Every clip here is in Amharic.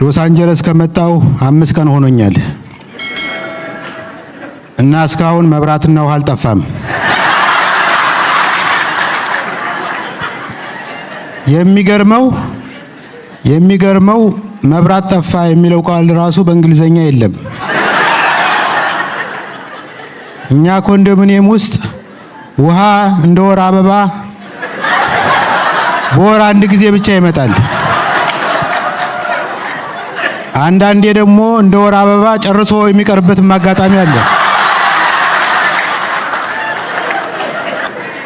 ሎስ አንጀለስ ከመጣው 5 ቀን ሆኖኛል እና እስካሁን መብራትና ውሃ አልጠፋም። የሚገርመው መብራት ጠፋ የሚለው ቃል ራሱ በእንግሊዘኛ የለም። እኛ ኮንዶሚኒየም ውስጥ ውሃ እንደ ወር አበባ በወር 1 ጊዜ ብቻ ይመጣል። አንዳንዴ ደግሞ እንደ ወር አበባ ጨርሶ የሚቀርበት አጋጣሚ አለ።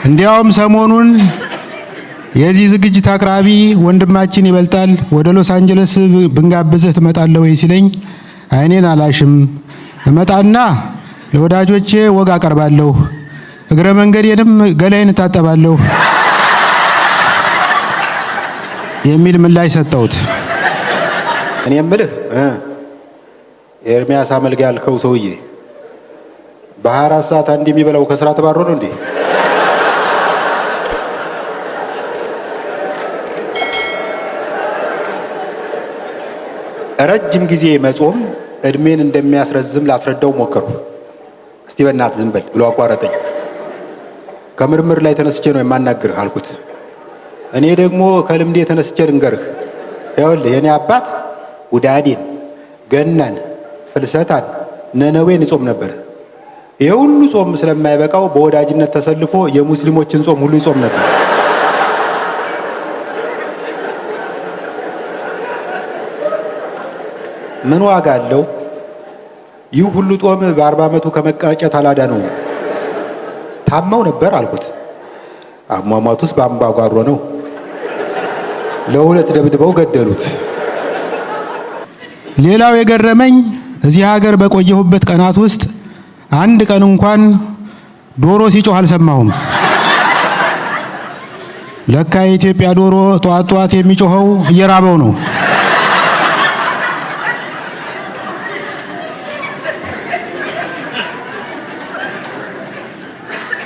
እንዲያውም ሰሞኑን የዚህ ዝግጅት አቅራቢ ወንድማችን ይበልጣል ወደ ሎስ አንጀለስ ብንጋብዝህ ትመጣለህ ወይ ሲለኝ አይኔን አላሽም፣ እመጣና ለወዳጆቼ ወግ አቀርባለሁ፣ እግረ መንገዴንም ገላይን እታጠባለሁ የሚል ምላሽ ሰጠሁት። እኔ የምልህ ኤርሚያስ አመልጋ ያልከው ሰውዬ በ24 ሰዓት አንድ የሚበላው ከስራ ተባሮ ነው እንዴ? ረጅም ጊዜ መጾም እድሜን እንደሚያስረዝም ላስረዳው ሞከሩ። እስቲ በእናትህ ዝም በል ብሎ አቋረጠኝ። ከምርምር ላይ ተነስቼ ነው የማናግርህ አልኩት። እኔ ደግሞ ከልምዴ ተነስቼ ልንገርህ። ይኸውልህ የኔ አባት ውዳዴን፣ ገናን፣ ፍልሰታን፣ ነነዌን ይጾም ነበር። ይሄ ሁሉ ጾም ስለማይበቃው በወዳጅነት ተሰልፎ የሙስሊሞችን ጾም ሁሉ ይጾም ነበር። ምን ዋጋ አለው? ይህ ሁሉ ጾም በ40 ዓመቱ ከመቃጨት አላዳነው። ታመው ነበር አልኩት። አሟሟቱስ በአምባጓሮ ነው። ለ2 ደብድበው ገደሉት። ሌላው የገረመኝ እዚህ ሀገር በቆየሁበት ቀናት ውስጥ 1 ቀን እንኳን ዶሮ ሲጮህ አልሰማሁም። ለካ የኢትዮጵያ ዶሮ ጧት ጧት የሚጮኸው እየራበው ነው።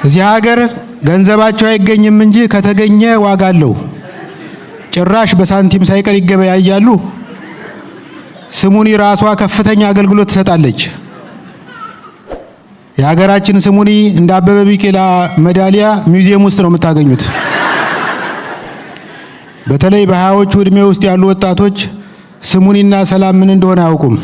እዚህ ሀገር ገንዘባቸው አይገኝም እንጂ ከተገኘ ዋጋ አለው። ጭራሽ በሳንቲም ሳይቀር ይገበያያሉ። ስሙኒ ራሷ ከፍተኛ አገልግሎት ትሰጣለች። የሀገራችን ስሙኒ እንደ አበበ ቢቂላ ሜዳሊያ ሙዚየም ውስጥ ነው የምታገኙት። በተለይ በ20ዎቹ ዕድሜ ውስጥ ያሉ ወጣቶች ስሙኒና ሰላም ምን እንደሆነ አያውቁም።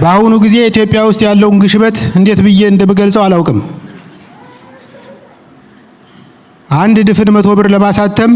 በአሁኑ ጊዜ ኢትዮጵያ ውስጥ ያለውን ግሽበት እንዴት ብዬ እንደምገልጸው አላውቅም። 1 ድፍን 100 ብር ለማሳተም